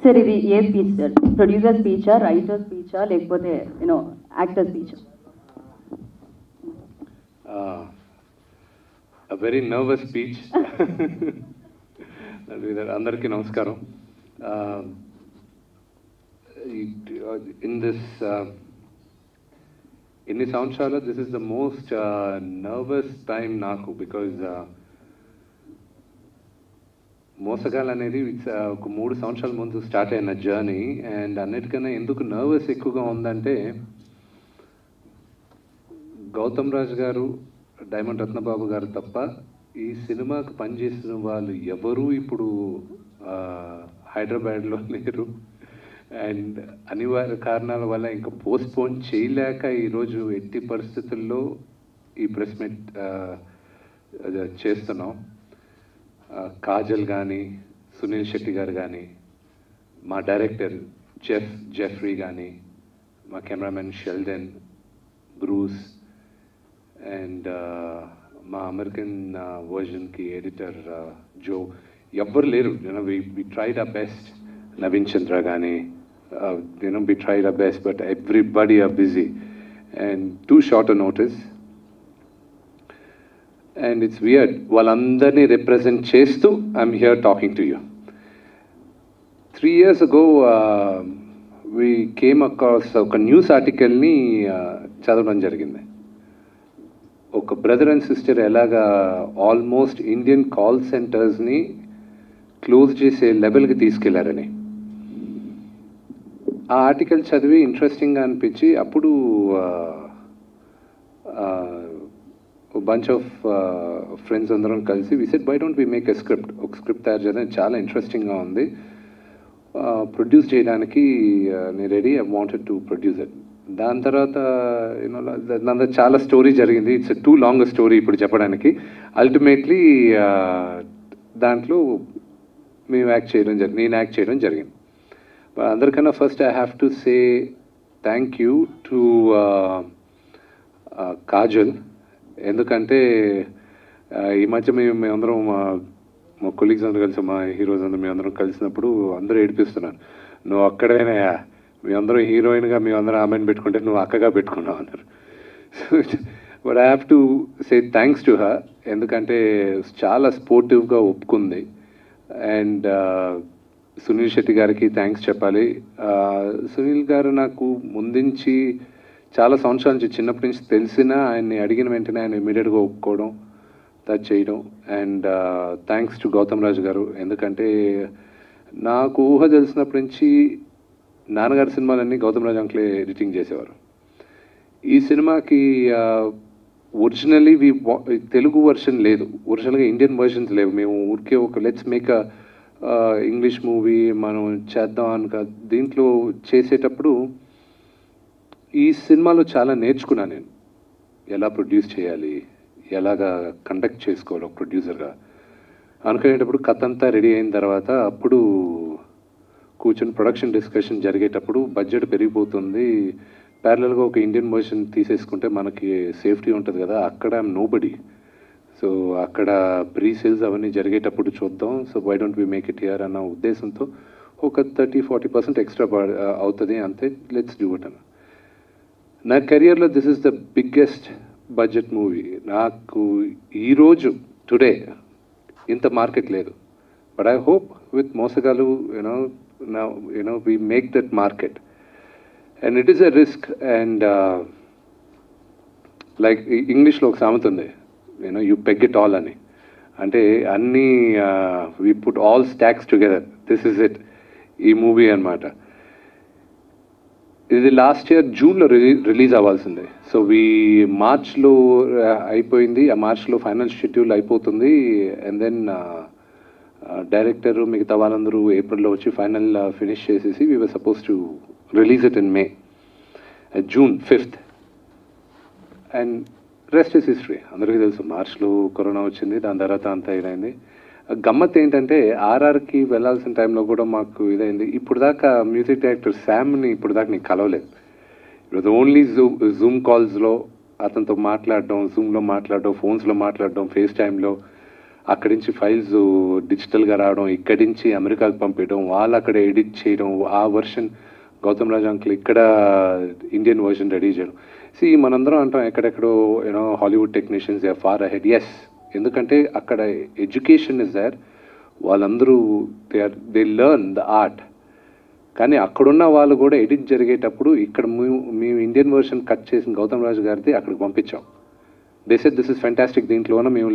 Sir ఇది ఏ speech sir? Producer స్పీచా, writer స్పీచా, లేకపోతే actor స్పీచా? A very nervous speech. అందరికీ నమస్కారం. In this ఇన్ని సంవత్సరాలు this is the most nervous time నాకు, because మోసగాళ్ళు అనేది ఒక 3 సంవత్సరాల ముందు స్టార్ట్ అయిన జర్నీ. అండ్ అన్నిటికన్నా ఎందుకు నర్వస్ ఎక్కువగా ఉందంటే, గౌతమ్ రాజ్ గారు, డైమండ్ రత్నబాబు గారు తప్ప ఈ సినిమాకు పనిచేసిన వాళ్ళు ఎవరూ ఇప్పుడు హైదరాబాద్లో లేరు. అండ్ అనివార్య కారణాల వల్ల ఇంకా పోస్ట్పోన్ చేయలేక ఈరోజు ఎట్టి పరిస్థితుల్లో ఈ ప్రెస్ మీట్ చేస్తున్నాం. కాజల్ కానీ, సునీల్ శెట్టి గారు కానీ, మా డైరెక్టర్ జెఫ్రీ కానీ, మా కెమెరామెన్ షెల్డన్, బ్రూస్, అండ్ మా అమెరికన్ వర్జన్కి ఎడిటర్ జో, ఎవ్వరు లేరు. We tried our best. Naveen Chandra కానీ, we tried our best, but everybody are busy and too short notice. And it's weird, వాళ్ళందరినీ రిప్రజెంట్ చేస్తూ I'm here talking to you. 3 years ago we came across ఒక news ఆర్టికల్ని చదవడం జరిగింది. ఒక brother and sister ఎలాగా almost Indian call సెంటర్స్ని close చేసే లెవెల్కి తీసుకెళ్లారని. ఆ ఆర్టికల్ చదివి ఇంట్రెస్టింగ్గా అనిపించి, అప్పుడు బంచ్ ఆఫ్ ఫ్రెండ్స్ అందరం కలిసి we said, why don't we make a script, ఒక స్క్రిప్ట్ తయారు చేయడానికి చాలా ఇంట్రెస్టింగ్గా ఉంది, ప్రొడ్యూస్ చేయడానికి నేను ready, I wanted to produce it. దాని తర్వాత దాని చాలా స్టోరీ జరిగింది. ఇట్స్ టూ లాంగ్ స్టోరీ ఇప్పుడు చెప్పడానికి. అల్టిమేట్లీ దాంట్లో మేము యాక్ట్ చేయడం జరిగింది, నేను యాక్ట్ చేయడం జరిగింది. అందరికన్నా first I have to say thank you to Kajal. ఎందుకంటే ఈ మధ్య మేమందరం మా కొలీగ్స్ అందరూ కలిసి, మా హీరోస్ అందరూ మేమందరం కలిసినప్పుడు అందరూ ఏడిపిస్తున్నారు, నువ్వు అక్కడైనా మేమందరం హీరోయిన్గా మేమందరం ఆమెను పెట్టుకుంటే నువ్వు అక్కగా పెట్టుకున్నావు అన్నారు. But I have to say thanks to her. ఎందుకంటే చాలా స్పోర్టివ్గా ఒప్పుకుంది. అండ్ సునీల్ శెట్టి గారికి థ్యాంక్స్ చెప్పాలి. సునీల్ గారు నాకు ముందుంచి చాలా సంవత్సరాల నుంచి, చిన్నప్పటి నుంచి తెలిసినా ఆయన్ని అడిగిన వెంటనే ఆయన ఇమీడియట్గా ఒప్పుకోవడం, టచ్ చేయడం. And thanks to Gautham Raj గారు. ఎందుకంటే నాకు ఊహ తెలిసినప్పటి నుంచి నాన్నగారి సినిమాలన్నీ గౌతమ్ రాజ్ అంకులే ఎడిటింగ్ చేసేవారు. ఈ సినిమాకి ఒరిజినల్లీ తెలుగు వర్షన్ లేదు, ఒరిజినల్గా ఇండియన్ వర్షన్స్ లేవు. మేము ఊరికే ఒక లెట్స్ మేక్ ఇంగ్లీష్ మూవీ మనం చేద్దాం అనుక దీంట్లో చేసేటప్పుడు ఈ సినిమాలో చాలా నేర్చుకున్నాను నేను. ఎలా ప్రొడ్యూస్ చేయాలి, ఎలాగా కండక్ట్ చేసుకోవాలి ఒక ప్రొడ్యూసర్గా అనుకునేటప్పుడు. కథ అంతా రెడీ అయిన తర్వాత అప్పుడు కూర్చొని ప్రొడక్షన్ డిస్కషన్ జరిగేటప్పుడు బడ్జెట్ పెరిగిపోతుంది, ప్యారలల్గా ఒక ఇండియన్ వర్షన్ తీసేసుకుంటే మనకి సేఫ్టీ ఉంటుంది కదా, అక్కడ నోబడి. సో అక్కడ ప్రీ సేల్స్ అవన్నీ జరిగేటప్పుడు చూద్దాం, so why don't we make it here అన్న ఉద్దేశంతో ఒక 30-40% ఎక్స్ట్రా అవుతుంది అంతే, లెట్స్ డూ ఇట్ అన్న. నా కెరియర్లో this is the biggest budget movie. నాకు ఈరోజు టుడే ఇంత మార్కెట్ లేదు, but I hope with మోసగాలు we make that market, and it is a risk. And like English లో ఒక సామెత ఉంది, you peg it all అని. అంటే అన్నీ we put all stacks together, this is it, ఈ మూవీ అన్నమాట. ఇది లాస్ట్ ఇయర్ జూన్లో రిలీజ్ అవ్వాల్సిందే. సో మార్చ్లో అయిపోయింది, ఆ మార్చ్లో ఫైనల్ షెడ్యూల్ అయిపోతుంది. అండ్ దెన్ డైరెక్టర్ మిగతా వాళ్ళందరూ ఏప్రిల్లో వచ్చి ఫైనల్ ఫినిష్ చేసేసి we were suppose to release it in May, June 5th. And rest is history. అందరికీ తెలుసు మార్చ్లో కరోనా వచ్చింది, దాని తర్వాత అంతా ఇదైంది. గమ్మత్ ఏంటంటే ఆర్ఆర్కి వెళ్ళాల్సిన టైంలో కూడా మాకు ఇదైంది. ఇప్పుడు దాకా మ్యూజిక్ డైరెక్టర్ శామ్ని ఇప్పుడు దాకా నేను కలవలేదు. ఇప్పుడు ఓన్లీ జూమ్ కాల్స్లో అతనితో మాట్లాడడం, జూమ్లో మాట్లాడడం, ఫోన్స్లో మాట్లాడడం, ఫేస్ టైంలో అక్కడి నుంచి ఫైల్స్ డిజిటల్గా రావడం, ఇక్కడి నుంచి అమెరికాకు పంపించడం, వాళ్ళు అక్కడ ఎడిట్ చేయడం, ఆ వర్షన్ గౌతమ్ రాజ్ అంకుల్ ఇక్కడ ఇండియన్ వర్షన్ రెడీ చేయడం. మనందరం అంటాం ఎక్కడెక్కడో Hollywood technicians they are far ahead. Yes, ఎందుకంటే అక్కడ ఎడ్యుకేషన్ ఇస్ దేర్, వాళ్ళందరూ దే లెర్న్ ద ఆర్ట్. కానీ అక్కడున్న వాళ్ళు కూడా ఎడిట్ జరిగేటప్పుడు ఇక్కడ మేము ఇండియన్ వర్షన్ కట్ చేసిన గౌతమ్ రాజు గారిది అక్కడికి పంపించాం. They said this is fantastic, దీంట్లోనే మేము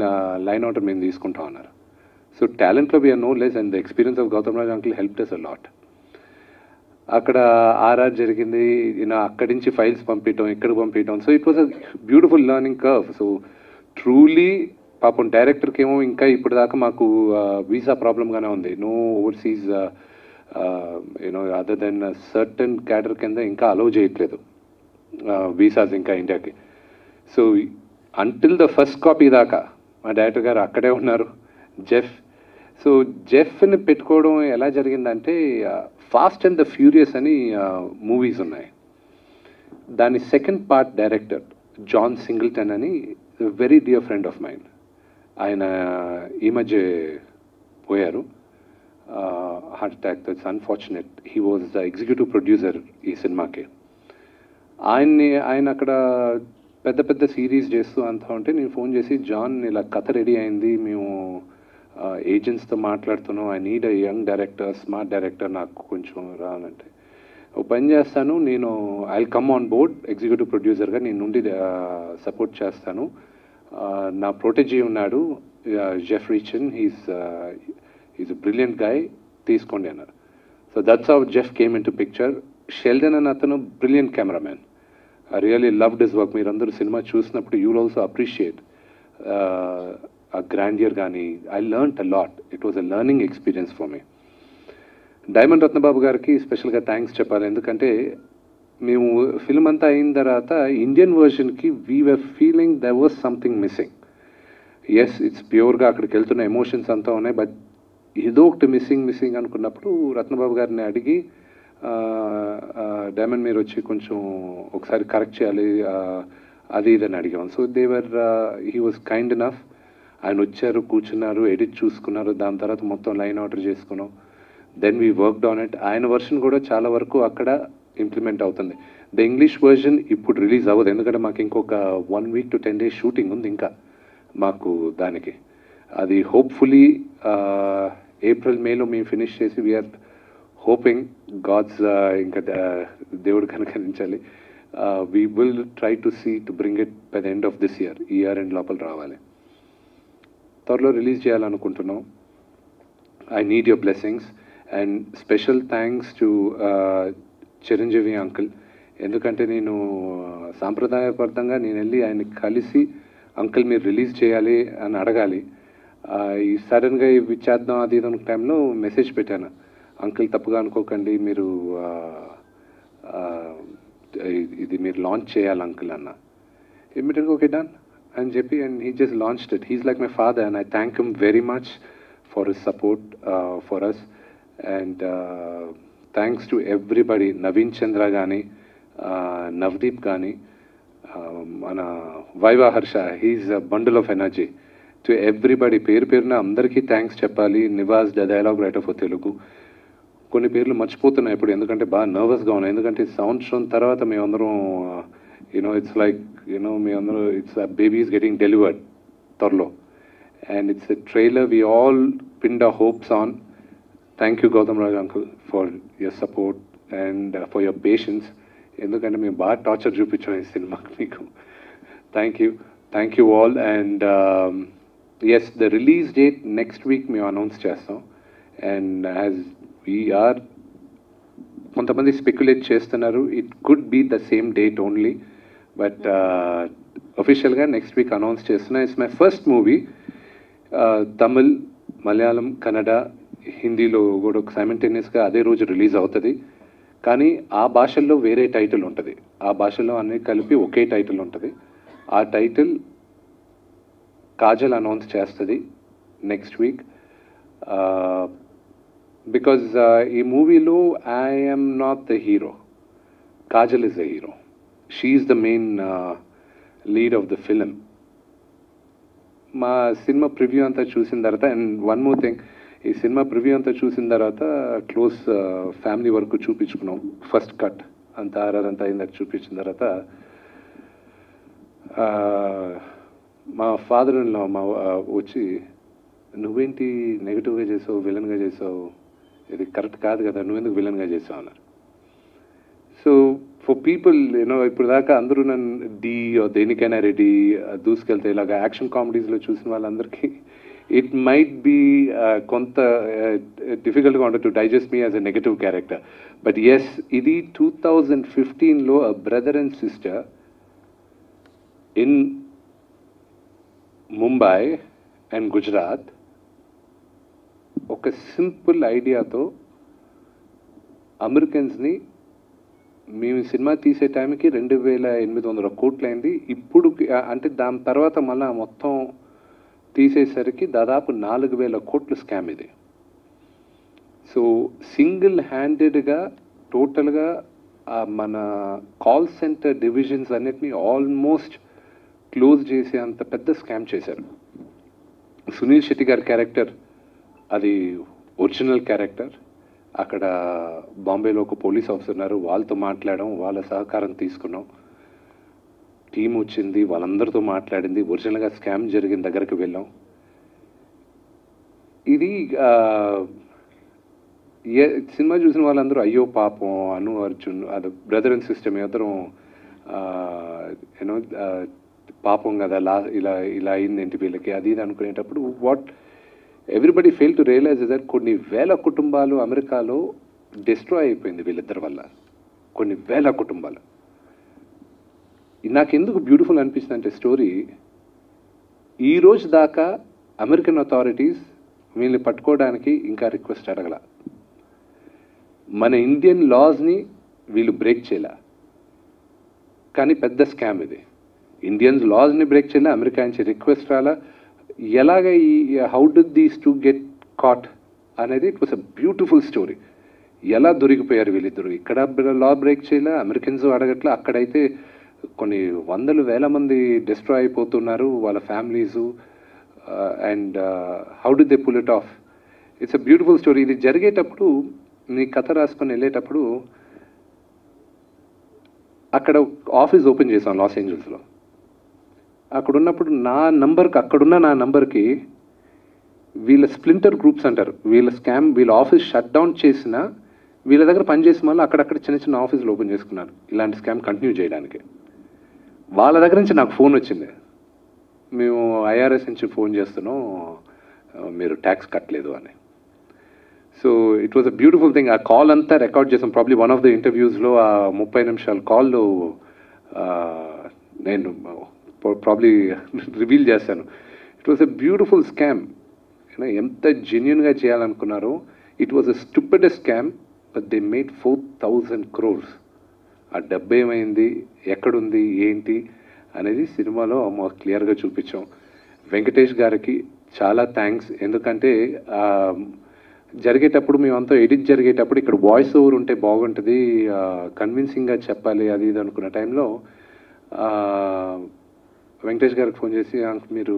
లైన్ అవుట్ మేము తీసుకుంటాం అన్నారు. సో టాలెంట్లో we're no less and the experience of Gautam Raju uncle helped us a lot. అక్కడ ఆర్ఆర్ జరిగింది, అక్కడి నుంచి ఫైల్స్ పంపించడం, ఇక్కడికి పంపించడం. So it was a beautiful learning curve. So truly పాపం డైరెక్టర్కి ఏమో ఇంకా ఇప్పుడు దాకా మాకు వీసా ప్రాబ్లంగానే ఉంది. No overseas other than certain cadre కింద ఇంకా అలౌ చేయట్లేదు వీసాస్ ఇంకా ఇండియాకి. So until the first copy దాకా మా డైరెక్టర్ గారు అక్కడే ఉన్నారు, జెఫ్. సో జెఫ్ని పెట్టుకోవడం ఎలా జరిగిందంటే, ఫాస్ట్ అండ్ ద ఫ్యూరియస్ అని మూవీస్ ఉన్నాయి, దాని second part director John Singleton అని very dear friend of mine. ఆయన ఈ మధ్య పోయారు, heart attack. That's unfortunate. He was the executive producer ఈ సినిమాకి. ఆయన అక్కడ పెద్ద పెద్ద సిరీస్ చేస్తూ అంతా ఉంటే నేను ఫోన్ చేసి, జాన్ ఇలా కథ రెడీ అయింది, మేము ఏజెంట్స్తో మాట్లాడుతున్నాం, I need a young director, smart director, నాకు కొంచెం రానంటే, ఓ పని చేస్తాను నేను, I come on board executive ప్రొడ్యూసర్గా, నేను నుండి సపోర్ట్ చేస్తాను, నా ప్రొటెజీ ఉన్నాడు జెఫ్ రిచన్, హీస్ అ బ్రిలియంట్ గాయ్, తీసుకోండి అన్నారు. So that's how Jeff came in to picture. Sheldon అని అతను brilliant cameraman. I really loved his work. మీరందరూ సినిమా చూసినప్పుడు you will also appreciate a grandeur కానీ. I learnt a lot. It was a learning experience for me. Diamond Ratnababu గారికి స్పెషల్గా thanks చెప్పాలి, ఎందుకంటే మేము ఫిల్మ్ అంతా అయిన తర్వాత ఇండియన్ వర్షన్కి we were feeling there was something missing. Yes, it's ప్యూర్గా అక్కడికి వెళ్తున్న ఎమోషన్స్ అంతా ఉన్నాయి, బట్ ఏదో ఒకటి మిస్సింగ్ అనుకున్నప్పుడు రత్నబాబు గారిని అడిగి, డైమండ్ మీరు వచ్చి కొంచెం ఒకసారి కరెక్ట్ చేయాలి అది ఇదని అడిగాం. So he was kind enough. ఆయన వచ్చారు, కూర్చున్నారు, ఎడిట్ చూసుకున్నారు, దాని తర్వాత మొత్తం లైన్ ఆర్డర్ చేసుకున్నాం. Then we worked on it. ఆయన వర్షన్ కూడా చాలా వరకు అక్కడ ఇంప్లిమెంట్ అవుతుంది. ద ఇంగ్లీష్ వర్షన్ ఇప్పుడు రిలీజ్ అవ్వదు, ఎందుకంటే మాకు ఇంకొక 1 week to 10 days షూటింగ్ ఉంది ఇంకా మాకు దానికి. అది హోప్ఫుల్లీ April, Mayలో మేము ఫినిష్ చేసి వీఆర్ హోపింగ్ గాడ్స్ ఇంకా దేవుడు కనుకరించాలి, we will try to bring it by the end of this year. ఈ ఇయర్ ఎండ్ లోపల రావాలి, త్వరలో రిలీజ్ చేయాలనుకుంటున్నాం. I need your blessings and special thanks to Chiranjeevi uncle. ఎందుకంటే నేను సాంప్రదాయబద్ధంగా నేను వెళ్ళి ఆయన కలిసి, అంకుల్ మీరు రిలీజ్ చేయాలి అని అడగాలి. ఈ సడన్గా ఇవి చేద్దాం అది ఇది అన్న టైంలో మెసేజ్ పెట్టాను, అంకుల్ తప్పుగా అనుకోకండి, మీరు ఇది మీరు లాంచ్ చేయాలి అంకుల్ అన్న. ఇమ్మీడియట్గా ఓకే డన్ అని చెప్పి, and he just launched it. He's like my father and I thank him very much for his support for us. And thanks to everybody, Naveen Chandra కానీ, నవదీప్ కానీ, మన Viva Harsha, he's a bundle of energy. To everybody పేరు పేరున అందరికీ thanks చెప్పాలి. Nivas the dialogue writer for Telugu. కొన్ని పేర్లు మర్చిపోతున్నాయి ఇప్పుడు, ఎందుకంటే బాగా నర్వస్గా ఉన్నాయి, ఎందుకంటే సంవత్సరం తర్వాత మేమందరం ఇట్స్ లైక్ మేమందరం it's baby is getting delivered త్వరలో, and it's a trailer we all pinned our hopes on. Thank you Gautam Raj uncle for your support and for your patience, ఎందుకంటే మేము బాగా టార్చర్ చూపించాం ఈ సినిమాకి మీకు. Thank you all. And yes, the release date next week మేము announce చేస్తాం. And as we're, కొంతమంది speculate చేస్తున్నారు it could be the same date only, but అఫీషియల్గా నెక్స్ట్ వీక్ అనౌన్స్ చేస్తున్నా. It's my first movie. Tamil, Malayalam, Kannada, హిందీలో కూడా సైమల్టేనియస్గా అదే రోజు రిలీజ్ అవుతుంది. కానీ ఆ భాషల్లో వేరే టైటిల్ ఉంటుంది, ఆ భాషల్లో అన్నీ కలిపి ఒకే టైటిల్ ఉంటుంది. ఆ టైటిల్ కాజల్ అనౌన్స్ చేస్తుంది నెక్స్ట్ వీక్. బికాజ్ ఈ మూవీలో I'm not the hero, Kajal is the hero. She is the main lead of the film. మా సినిమా ప్రివ్యూ అంతా చూసిన తర్వాత, అండ్ వన్ మోర్ థింగ్, ఈ సినిమా ప్రివ్యూ అంతా చూసిన తర్వాత క్లోజ్ ఫ్యామిలీ వరకు చూపించుకున్నాం. ఫస్ట్ కట్ అంతా ఆర్ఆర్ అంతా అయిందాక చూపించిన తర్వాత మా ఫాదర్ ఇన్ లా వచ్చి, నువ్వేంటి నెగిటివ్గా చేసావు, విలన్గా చేసావు, ఇది కరెక్ట్ కాదు కదా, నువ్వెందుకు విలన్గా చేసావు అన్నారు. సో ఫర్ పీపుల్ యూనో, ఇప్పుడు దాకా అందరూ నన్ను దేనికైనా రెడీ దూసుకెళ్తే ఇలాగ యాక్షన్ కామెడీస్లో చూసిన వాళ్ళందరికీ ఇట్ మైట్ బీ కొంత డిఫికల్ట్గా ఉండదు to digest me as a negative character. But yes, ఇది 2015లో a brother and sister in Mumbai and Gujarat ఒక సింపుల్ ఐడియాతో అమెరికన్స్ని, మేము సినిమా తీసే టైంకి 2800 కోట్లు అయింది. ఇప్పుడు అంటే దాని తర్వాత మళ్ళీ మొత్తం తీసేసరికి దాదాపు 4000 కోట్లు స్కామ్ ఇది. సో సింగిల్ హ్యాండెడ్గా టోటల్గా మన కాల్ సెంటర్ డివిజన్స్ అన్నిటినీ ఆల్మోస్ట్ క్లోజ్ చేసే అంత పెద్ద స్కామ్ చేశారు. సునీల్ శెట్టి గారి క్యారెక్టర్ అది ఒరిజినల్ క్యారెక్టర్. అక్కడ బాంబేలో ఒక పోలీస్ ఆఫీసర్ ఉన్నారు, వాళ్ళతో మాట్లాడడం, వాళ్ళ సహకారం తీసుకున్నాం. టీం వచ్చింది, వాళ్ళందరితో మాట్లాడింది, ఒరిజినల్గా స్కామ్ జరిగిన దగ్గరికి వెళ్ళాం. ఇది సినిమా చూసిన వాళ్ళందరూ అయ్యో పాపం అను అర్జున్ అది బ్రదర్ అండ్ సిస్టర్ అందరం యూనో పాపం కదా ఇలా అయిందేంటి వీళ్ళకి అది ఇది అనుకునేటప్పుడు what everybody fail to realize that కొన్ని వేల కుటుంబాలు అమెరికాలో డిస్ట్రాయ్ అయిపోయింది వీళ్ళిద్దరి వల్ల. కొన్ని వేల కుటుంబాలు. నాకెందుకు బ్యూటిఫుల్ అనిపిస్తుంది అంటే స్టోరీ, ఈ రోజు దాకా అమెరికన్ అథారిటీస్ వీళ్ళని పట్టుకోవడానికి ఇంకా రిక్వెస్ట్ అడగల. మన ఇండియన్ లాస్ని వీళ్ళు బ్రేక్ చేయలే, కానీ పెద్ద స్కామ్ ఇది. ఇండియన్స్ లాస్ని బ్రేక్ చేయలే, అమెరికా నుంచి రిక్వెస్ట్ రాలా. ఎలాగ ఈ how did these two get caught అనేది it was a beautiful story. ఎలా దొరికిపోయారు వీళ్ళిద్దరు, ఇక్కడ లా బ్రేక్ చేయలే, అమెరికన్స్ అడగట్లే, అక్కడైతే కొన్ని వందలు వేల మంది డిస్ట్రాయ్ అయిపోతున్నారు వాళ్ళ families. And how did they pull it off. It's a beautiful story. ఇది జరిగేటప్పుడు నీ కథ రాసుకొని వెళ్ళేటప్పుడు అక్కడ ఆఫీస్ ఓపెన్ చేసాం లాస్ ఏంజల్స్లో. అక్కడ ఉన్నప్పుడు అక్కడున్న నా నంబర్కి వీళ్ళ స్ప్లింటర్ గ్రూప్స్ అంటారు, వీళ్ళ ఆఫీస్ షట్ డౌన్ చేసిన వీళ్ళ దగ్గర పనిచేసిన వాళ్ళు అక్కడక్కడ చిన్న చిన్న ఆఫీసులు ఓపెన్ చేసుకున్నారు ఇలాంటి స్కామ్ కంటిన్యూ చేయడానికి. వాళ్ళ దగ్గర నుంచి నాకు ఫోన్ వచ్చింది, మేము ఐఆర్ఎస్ నుంచి ఫోన్ చేస్తున్నాం, మీరు ట్యాక్స్ కట్టలేదు అని. So it was a beautiful thing. ఆ కాల్ అంతా రికార్డ్ చేసాం. ప్రాబ్లీ వన్ ఆఫ్ ద ఇంటర్వ్యూస్లో ఆ 30 నిమిషాల కాల్లో నేను ప్రాబ్లీ రివీల్ చేశాను. It was a beautiful scam. ఎంత జెన్యున్గా చేయాలనుకున్నారో. It was a stupidest scam, but they made 4,000 crores. ఆ డబ్బు ఏమైంది, ఎక్కడుంది, ఏంటి అనేది సినిమాలో క్లియర్గా చూపించాం. వెంకటేష్ గారికి చాలా థ్యాంక్స్. ఎందుకంటే జరిగేటప్పుడు మేమంతా ఎడిట్ జరిగేటప్పుడు ఇక్కడ వాయిస్ ఓవర్ ఉంటే బాగుంటుంది, కన్విన్సింగ్గా చెప్పాలి అది ఇది అనుకున్న టైంలో వెంకటేష్ గారికి ఫోన్ చేసి, మీరు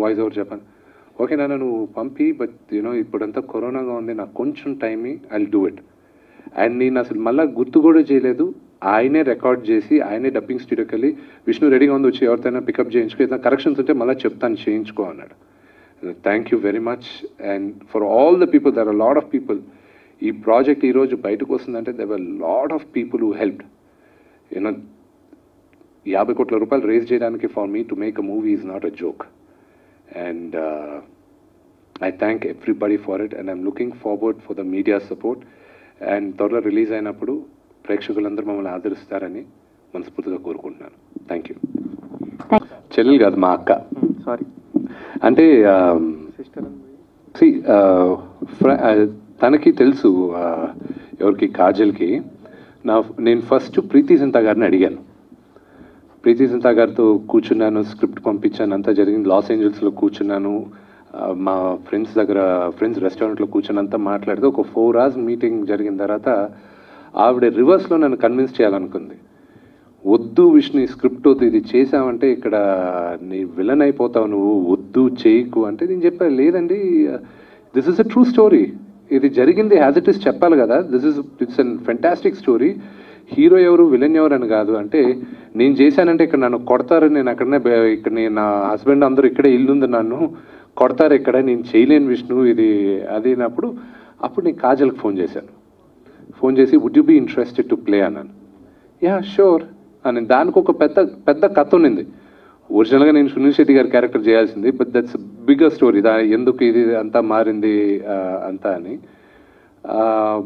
వాయిస్ ఓవర్ చెప్పాను. ఓకే నాన్న నువ్వు పంపి, బట్ యూనో ఇప్పుడంతా కరోనాగా ఉంది, నాకు కొంచెం time I will do it. And నేను అసలు మళ్ళీ గుర్తు కూడా చేయలేదు. ఆయనే రికార్డ్ చేసి ఆయనే డబ్బింగ్ స్టూడియోకి వెళ్ళి, విష్ణు రెడీగా ఉంది, వచ్చి ఎవరితోనైనా పికప్ చేయించుకో, ఏదైనా కరెక్షన్స్ ఉంటే మళ్ళీ చెప్తాను చేయించుకో అన్నాడు. Thank you very much. And for all the people, there are lot of people. ఈ ప్రాజెక్ట్ ఈరోజు బయటకు వస్తుందంటే there were lot of people who helped. You know 50 కోట్ల రూపాయలు రేజ్ చేయడానికి for me to make a movie is not a joke. And I thank everybody for it. And I'm looking forward for the media support. And త్వరలో release అయినప్పుడు ప్రేక్షకులందరూ మమ్మల్ని ఆదరిస్తారని మనస్ఫూర్తిగా కోరుకుంటున్నాను. Thank you. చెల్లెలు కాదు, మా అక్క. సారీ అంటే తనకి తెలుసు, ఎవరికి, కాజల్కి. నేను ఫస్ట్ ప్రీతి జింతా గారిని అడిగాను. ప్రీతి జింతా గారితో కూర్చున్నాను, స్క్రిప్ట్ పంపించాను, అంతా జరిగింది. లాస్ ఏంజల్స్లో కూర్చున్నాను, మా ఫ్రెండ్స్ రెస్టారెంట్లో కూర్చొని అంతా మాట్లాడితే ఒక 4 hours మీటింగ్ జరిగిన తర్వాత ఆవిడ రివర్స్లో నన్ను కన్విన్స్ చేయాలనుకుంది. వద్దు విష్ణు ఈ స్క్రిప్ట్ వద్దు, ఇది చేసావంటే ఇక్కడ నీ విలన్ అయిపోతావు, నువ్వు వద్దు చేయకు అంటే నేను చెప్పాను లేదండి, this is a true story, ఇది జరిగింది యాజ్ ఇట్ ఇస్ చెప్పాలి కదా, it's an fantastic story, hero ఎవరు విలన్ ఎవరు అని కాదు. అంటే నేను చేశానంటే ఇక్కడ నన్ను కొడతారు, నేను అక్కడనే ఇక్కడ నా హస్బెండ్ అందరూ ఇక్కడే ఇల్లుంది, నన్ను కొడతారు ఇక్కడ, నేను చేయలేను విష్ణు ఇది అది అన్నప్పుడు అప్పుడు నేను కాజల్కి ఫోన్ చేశాను. ఫోన్ చేసి would you be interested to play అన్నాను. యా షూర్ అని. దానికి ఒక పెద్ద కథ ఉన్నింది. ఒరిజినల్గా నేను సునీల్ శెట్టి గారి క్యారెక్టర్ చేయాల్సింది, బట్ దట్స్ బిగ్గర్ స్టోరీ, ఎందుకు ఇది అంతా మారింది అంతా అని.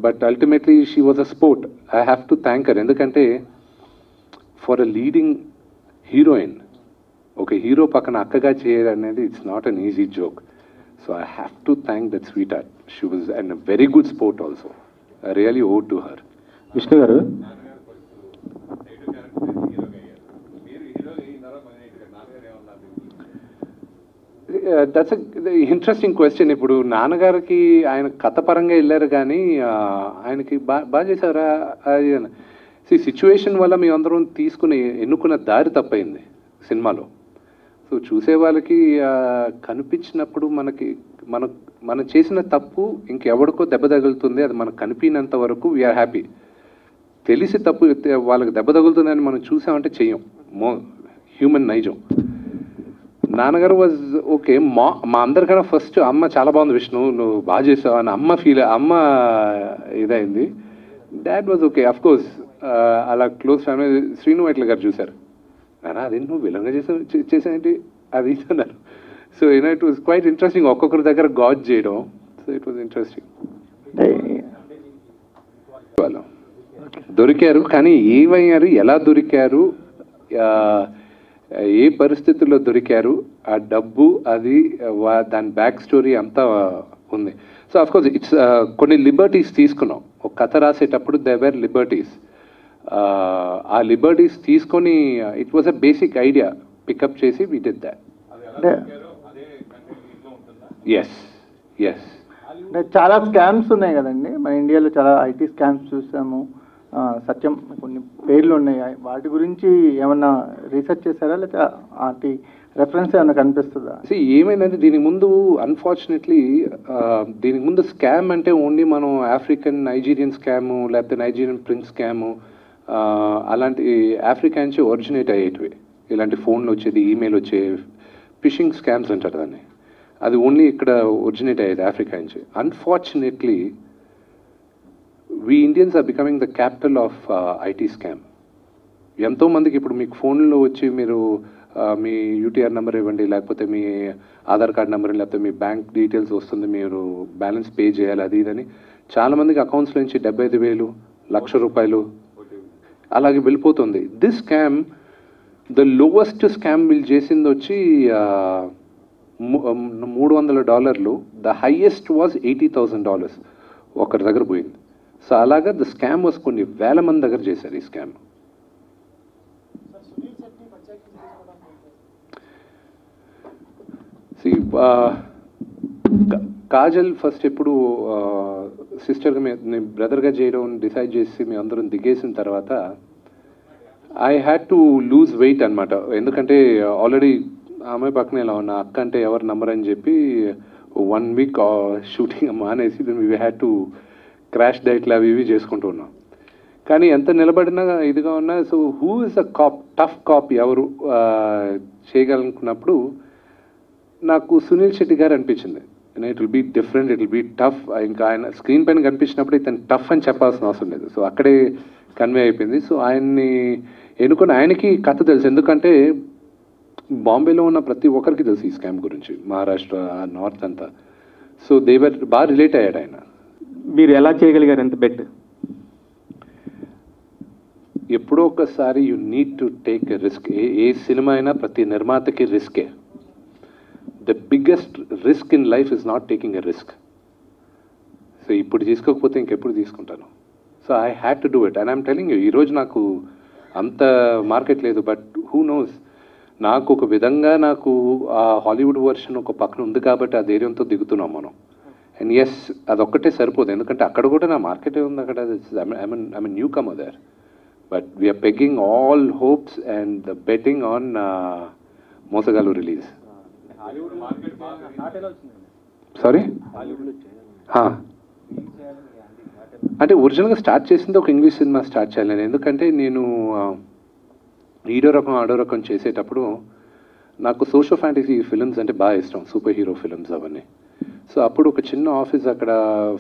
But ultimately she was a sport. I have to thank her. ఎందుకంటే ఫర్ అ లీడింగ్ హీరోయిన్, ఒక హీరో పక్కన అక్కగా చేయడం అనేది it's not an easy joke. So I have to thank that sweet heart. She was and very good sport also. I really owe to her. Vishnu గారు, that's interesting question. ఇప్పుడు నాన్నగారికి ఆయన కథ పరంగా వెళ్ళారు కానీ ఆయనకి బాగా చేశారా అది. సిచ్యువేషన్ వల్ల మేమందరం ఎన్నుకున్న దారి తప్పైంది సినిమాలో. సో చూసే వాళ్ళకి కనిపించినప్పుడు మనం చేసిన తప్పు ఇంకెవడికో దెబ్బ తగులుతుంది, అది మనకు కనిపినంత వరకు వీఆర్ హ్యాపీ. తెలిసి తప్పు వాళ్ళకి దెబ్బ తగులుతుందని మనం చూసామంటే చెయ్యం, హ్యూమన్ నైజం. నాన్నగారు వాజ్ ఓకే. మా అందరికన్నా ఫస్ట్ అమ్మ చాలా బాగుంది విష్ణు, నువ్వు బాగా చేసావు అని అమ్మ ఇదైంది. Dad was okay. Of course అలా క్లోజ్ ఫ్యామిలీ. శ్రీను వైట్ల గారు చూశారు, నానా అది నువ్వు విలంగా చేసావేంటి అది అన్నారు. So it was quite interesting, ఒక్కొక్కరి దగ్గర గాజ్ చేయడం. So it was interesting. వాళ్ళు దొరికారు, కానీ ఏమయ్యారు, ఎలా దొరికారు, ఏ పరిస్థితుల్లో దొరికారు, ఆ డబ్బు అది దాని బ్యాక్ స్టోరీ అంతా ఉంది. సో అఫ్కోర్స్ ఇట్స్ కొన్ని లిబర్టీస్ తీసుకున్నాం. ఒక కథ రాసేటప్పుడు దే వేర్ లిబర్టీస్. ఆ లిబర్టీస్ తీసుకొని it was a basic idea pick up చేసి we did that. Yes yes. చాలా స్కామ్స్ ఉన్నాయి కదండి మన ఇండియాలో, చాలా ఐటీ స్కామ్స్ చూసాము. సత్యం కొన్ని పేర్లు ఉన్నాయి, వాటి గురించి ఏమన్నా రీసెర్చ్ చేశారా, లేకపోతే వాటి రెఫరెన్స్ ఏమన్నా కనిపిస్తుందా? ఏమైందంటే దీనికి ముందు అన్ఫార్చునేట్లీ దీనికి ముందు స్కామ్ అంటే ఓన్లీ మనం ఆఫ్రికన్ నైజీరియన్ స్కాము, లేకపోతే నైజీరియన్ ప్రిన్స్ స్కాము, అలాంటి ఆఫ్రికా నుంచి ఒరిజినేట్ అయ్యేటివి. ఇలాంటి ఫోన్లు వచ్చేది, ఈమెయిల్ వచ్చే ఫిషింగ్ స్కామ్స్ అంటారు దాన్ని. అది ఓన్లీ ఇక్కడ ఒరిజినేట్ అయ్యేది ఆఫ్రికా నుంచి. Unfortunately we Indians are becoming the capital of IT scam. ఎంతోమందికి ఇప్పుడు మీకు ఫోన్లో వచ్చి మీరు మీ యూటీఆర్ నెంబర్ ఇవ్వండి, లేకపోతే మీ ఆధార్ కార్డ్ నెంబర్, లేకపోతే మీ బ్యాంక్ డీటెయిల్స్ వస్తుంది, మీరు బ్యాలెన్స్ పే చేయాలి అది ఇదని. చాలామందికి అకౌంట్స్లో నుంచి 75,000, ₹1,00,000 అలాగే వెళ్ళిపోతుంది. This scam, the lowest scam వీళ్ళు చేసింది వచ్చి $300. ద హైయెస్ట్ వాజ్ $80,000 ఒకరి దగ్గర పోయింది. సో అలాగా ద స్కామ్ వాజ్ కొన్ని వేల మంది దగ్గర చేశారు ఈ స్కామ్. కాజల్ ఫస్ట్ ఎప్పుడు సిస్టర్గా నేను బ్రదర్గా చేయడం డిసైడ్ చేసి మేము అందరం దిగేసిన తర్వాత I had to lose weight అనమాట. ఎందుకంటే ఆల్రెడీ ఆమె పక్కనే ఇలా ఉన్న అక్క అంటే ఎవరు నమ్మరు అని చెప్పి 1 వీక్ షూటింగ్ మానేసి వీ హ్యాడ్ టు క్రాష్ డైట్లు అవి ఇవి చేసుకుంటూ ఉన్నాం. కానీ ఎంత నిలబడినా ఇదిగా ఉన్నా, so who is a cop, tough cop ఎవరు చేయగలనుకున్నప్పుడు నాకు సునీల్ శెట్టి గారు అనిపించింది. It will be different, it will be tough. ఇంకా ఆయన స్క్రీన్ పైన కనిపించినప్పుడు ఇతను టఫ్ అని చెప్పాల్సిన అవసరం లేదు. సో అక్కడే కన్వే అయిపోయింది. సో ఆయన్ని ఎన్నుకొని, ఆయనకి కథ తెలుసు. ఎందుకంటే బాంబేలో ఉన్న ప్రతి ఒక్కరికి తెలుసు ఈ స్కామ్ గురించి, మహారాష్ట్ర నార్త్ అంతా. సో దేవర్ బాగా రిలేట్ అయ్యాడు ఆయన. మీరు ఎలా చేయగలిగారు ఎంత బెట్? ఎప్పుడో ఒకసారి you need to take a risk. ఏ సినిమా అయినా ప్రతి నిర్మాతకి రిస్కే. The biggest risk in life is not taking a risk. So ఇప్పుడు తీసుకోకపోతే ఇంకెప్పుడు తీసుకుంటాను. So I had to do it and I'm telling you, ఈరోజు నాకు అంత మార్కెట్ లేదు, బట్ హూ నోస్, నాకు ఒక విధంగా నాకు ఆ హాలీవుడ్ వర్షన్ ఒక పక్కన ఉంది కాబట్టి ఆ ధైర్యంతో దిగుతున్నాం మనం. అండ్ ఎస్, అదొక్కటే సరిపోదు, ఎందుకంటే అక్కడ కూడా నా మార్కెట్ ఉంది. అక్కడ I mean newcomer there. But we're pegging all hopes and betting on Mosagallu release. Sorry, అంటే ఒరిజినల్గా స్టార్ట్ చేసింది ఒక ఇంగ్లీష్ సినిమా స్టార్ట్ చేయాలి నేను. ఎందుకంటే నేను ఈడో రకం ఆడో రకం చేసేటప్పుడు నాకు సోషో ఫ్యాంటసీ ఫిల్మ్స్ అంటే బాగా ఇష్టం, సూపర్ హీరో ఫిల్మ్స్ అవన్నీ. సో అప్పుడు ఒక చిన్న ఆఫీస్ అక్కడ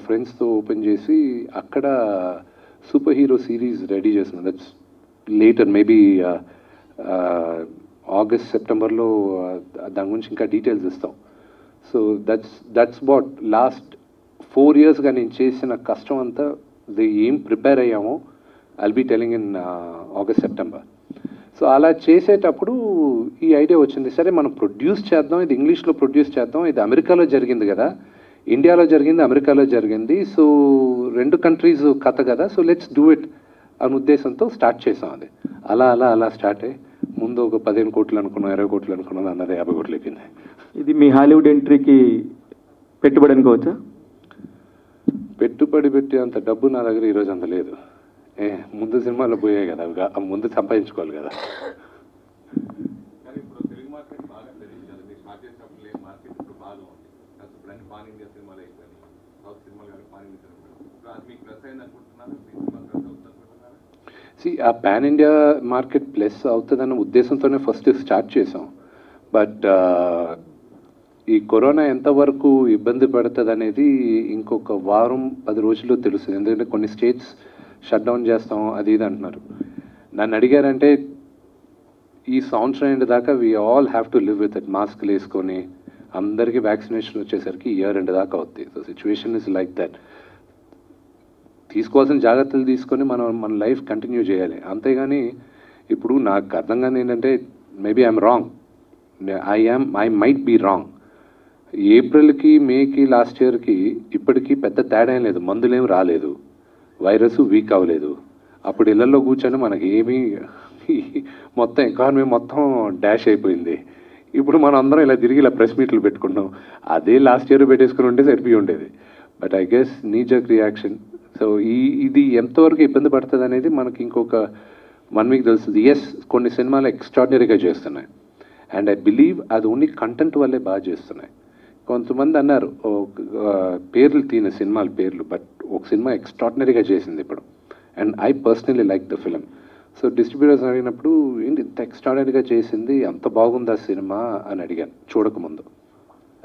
ఫ్రెండ్స్తో ఓపెన్ చేసి అక్కడ సూపర్ హీరో సిరీస్ రెడీ చేస్తున్నాను. దట్స్ లేటర్, మేబీ ఆగస్ట్ సెప్టెంబర్లో దాని గురించి ఇంకా డీటెయిల్స్ ఇస్తాం. సో దట్స్ వాట్ లాస్ట్ 4 yearsగా నేను చేసిన కష్టం అంతా, ఏం ప్రిపేర్ అయ్యామో I'll be telling in August September. So అలా చేసేటప్పుడు ఈ ఐడియా వచ్చింది, సరే మనం ప్రొడ్యూస్ చేద్దాం, ఇది ఇంగ్లీష్లో ప్రొడ్యూస్ చేద్దాం, ఇది అమెరికాలో జరిగింది కదా, ఇండియాలో జరిగింది, అమెరికాలో జరిగింది, సో 2 కంట్రీస్ కథ కదా, సో లెట్స్ డూ ఇట్ అనే ఉద్దేశంతో స్టార్ట్ చేసాం. అది అలా అలా అలా స్టార్ట్ అయ్యి ముందు ఒక 15 కోట్లు అనుకున్నాం, 20 కోట్లు అనుకున్నాం, అన్నది 50 కోట్లు అయిపోయింది. ఇది మీ హాలీవుడ్ ఎంట్రీకి పెట్టుబడి అనుకోవచ్చా? పెట్టుబడి పెట్టి అంత డబ్బు నా దగ్గర ఈరోజు అంత లేదు. ముందు సినిమాలో పోయాయి కదా, ముందు సంపాదించుకోవాలి కదా. ఆ పాన్ ఇండియా మార్కెట్ ప్లస్ అవుతుందన్న ఉద్దేశంతోనే ఫస్ట్ స్టార్ట్ చేసాం. బట్ ఈ కరోనా ఎంతవరకు ఇబ్బంది పడుతుంది అనేది ఇంకొక వారం 10 రోజుల్లో తెలుస్తుంది. ఎందుకంటే కొన్ని స్టేట్స్ షట్ డౌన్ చేస్తాం అది ఇది అంటున్నారు. నన్ను అడిగారంటే ఈ సంవత్సరం ఎండ్ దాకా we all have to live with it, మాస్క్లు వేసుకొని అందరికీ వ్యాక్సినేషన్ వచ్చేసరికి ఇయర్ ఎండ్ దాకా అవుతుంది. So situation is like that. తీసుకోవాల్సిన జాగ్రత్తలు తీసుకొని మన లైఫ్ కంటిన్యూ చేయాలి. అంతేగాని ఇప్పుడు నాకు అర్థం కాదు ఏంటంటే, maybe I'm wrong, I might be wrong. ఏప్రిల్కి మేకి లాస్ట్ ఇయర్కి ఇప్పటికీ పెద్ద తేడా ఏం లేదు, మందులేం రాలేదు, వైరస్ వీక్ అవ్వలేదు. అప్పుడు ఇళ్లలో కూర్చొని మనకి ఏమీ మొత్తం ఎకానమీ మొత్తం డాష్ అయిపోయింది. ఇప్పుడు మనం అందరం ఇలా తిరిగి ఇలా ప్రెస్ మీట్లు పెట్టుకుంటాం. అదే లాస్ట్ ఇయర్ పెట్టేసుకుని ఉంటే సరిపోయి ఉండేది. బట్ ఐ గెస్ నీ జక్ రియాక్షన్. సో ఇది ఎంతవరకు ఇబ్బంది పడుతుంది అనేది మనకి ఇంకొక 1 week తెలుస్తుంది. ఎస్, కొన్ని సినిమాలు ఎక్స్ట్రాడినరీగా చేస్తున్నాయి అండ్ ఐ బిలీవ్ అది ఓన్లీ కంటెంట్ వల్లే బాగా చేస్తున్నాయి. కొంతమంది అన్నారు పేర్లు తీన సినిమాల పేర్లు, బట్ ఒక సినిమా ఎక్స్ట్రాడినరీగా చేసింది ఇప్పుడు, and I personally like the film. So distributors అడిగినప్పుడు ఏంటి ఇంత ఎక్స్ట్రాడినరీగా చేసింది, అంత బాగుందా సినిమా అని అడిగాను చూడకముందు.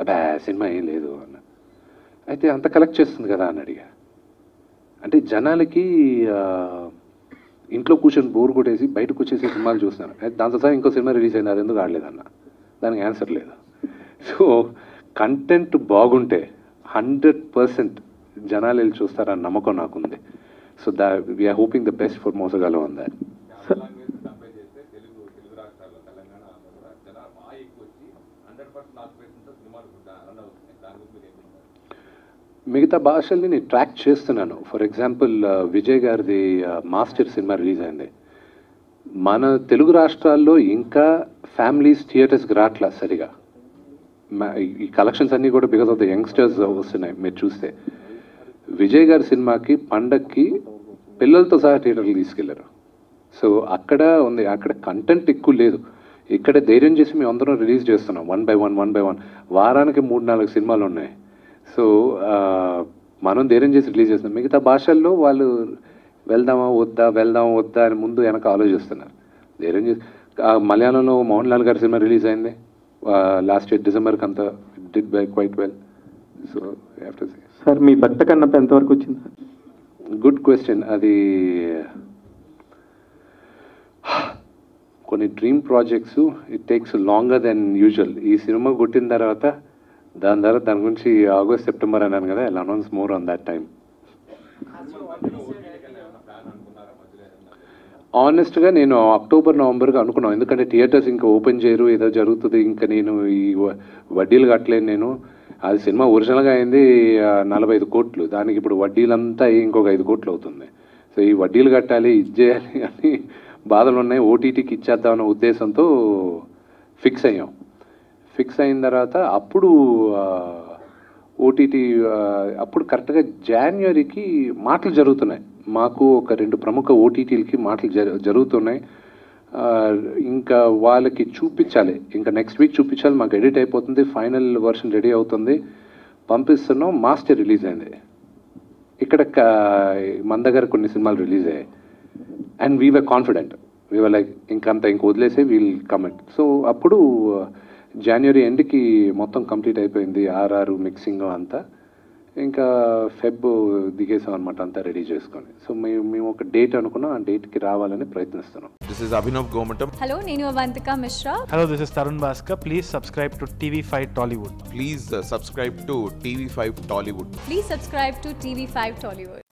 అబ్బా సినిమా ఏం లేదు అన్న. అయితే అంత కలెక్ట్ చేస్తుంది కదా అని అడిగా. అంటే జనాలకి ఇంట్లో కూర్చొని బోర్ కొట్టేసి బయటకు వచ్చేసి సినిమాలు చూస్తున్నారు. దాంతో సహా ఇంకో సినిమా రిలీజ్ అయింది, అది ఎందుకు ఆడలేదన్న, దానికి ఆన్సర్ లేదు. సో కంటెంట్ బాగుంటే 100% జనాలు వెళ్ళి చూస్తారని నమ్మకం నాకుంది. So we're hoping the best for Mosagallu on that. మిగతా భాషల్ని నేను ట్రాక్ చేస్తున్నాను. ఫర్ ఎగ్జాంపుల్ విజయ్ గారిది మాస్టర్ సినిమా రిలీజ్ అయింది. మన తెలుగు రాష్ట్రాల్లో ఇంకా ఫ్యామిలీస్ థియేటర్స్కి రాట్లా సరిగా. ఈ కలెక్షన్స్ అన్నీ కూడా బికాస్ ఆఫ్ ద యంగ్స్టర్స్ వస్తున్నాయి. మీరు చూస్తే విజయ్ గారి సినిమాకి పండక్కి పిల్లలతో సహా థియేటర్కి తీసుకెళ్లారు. సో అక్కడ ఉంది, అక్కడ కంటెంట్ ఎక్కువ లేదు. ఇక్కడ ధైర్యం చేసి మేము అందరం రిలీజ్ చేస్తున్నాం 1 by 1 వారానికి 3-4 సినిమాలు ఉన్నాయి. సో మనం ధైర్యం చేసి రిలీజ్ చేస్తున్నాం. మిగతా భాషల్లో వాళ్ళు వెళ్దామా వద్దా అని ముందు వెనక ఆలోచిస్తున్నారు. ధైర్యం చేసి మలయాళంలో మోహన్ లాల్ గారి సినిమా రిలీజ్ అయింది లాస్ట్ ఇయర్ డిసెంబర్కి, అంతా did by quite well. So after sir మీ భక్త కన్నప్ప ఎంతవరకు వచ్చింది? Good question. అది కొన్ని dream projects it takes longer than usual. ఈ సినిమా కొట్టిన తర్వాత దాని గురించి ఆగస్ట్ సెప్టెంబర్ అన్నాను కదా, I'll announce more on that time. ఆనెస్ట్గా నేను అక్టోబర్ నవంబర్గా అనుకున్నాను, ఎందుకంటే థియేటర్స్ ఇంకా ఓపెన్ చేయరు, ఏదో జరుగుతుంది, ఇంకా నేను ఈ వడ్డీలు కట్టలేను నేను. అది సినిమా ఒరిజినల్గా అయింది 45 కోట్లు, దానికి ఇప్పుడు వడ్డీలంతా ఇంకొక 5 కోట్లు అవుతుంది. సో ఈ వడ్డీలు కట్టాలి, ఇది చేయాలి అని బాధలు ఉన్నాయి. ఓటీటీకి ఇచ్చేద్దామన్న ఉద్దేశంతో ఫిక్స్ అయ్యాం. ఫిక్స్ అయిన తర్వాత అప్పుడు ఓటీటీ అప్పుడు కరెక్ట్గా జాన్వరికి మాటలు జరుగుతున్నాయి. మాకు ఒక 2 ప్రముఖ ఓటీటీలకి మాటలు జరుగుతున్నాయి. ఇంకా వాళ్ళకి చూపించాలి, ఇంకా నెక్స్ట్ వీక్ చూపించాలి. మాకు ఎడిట్ అయిపోతుంది, ఫైనల్ వర్షన్ రెడీ అవుతుంది, పంపిస్తున్నాం. మాస్టర్ రిలీజ్ అయింది, ఇక్కడ మన దగ్గర కొన్ని సినిమాలు రిలీజ్ అయ్యాయి. And we were confident, we were like ఇంక వదిలేసే వీల్ కమెంట్. సో అప్పుడు జనవరి ఎండ్కి మొత్తం కంప్లీట్ అయిపోయింది, ఆర్ఆర్ మిక్సింగ్ అంతా. ఇంకా ఫెబ్ దిగేసాం అనమాట, అంతా రెడీ చేసుకొని. సో మేము ఒక డేట్ అనుకున్నాం, ఆ డేట్కి రావాలని ప్రయత్నిస్తున్నాం. This is Abhinav Gomatam. Hello, Nenu Avantika Mishra. Hello, this is Tarun Bhaskar. Please subscribe to TV5 Tollywood. Please subscribe to TV5 Tollywood. Please subscribe to TV5 Tollywood.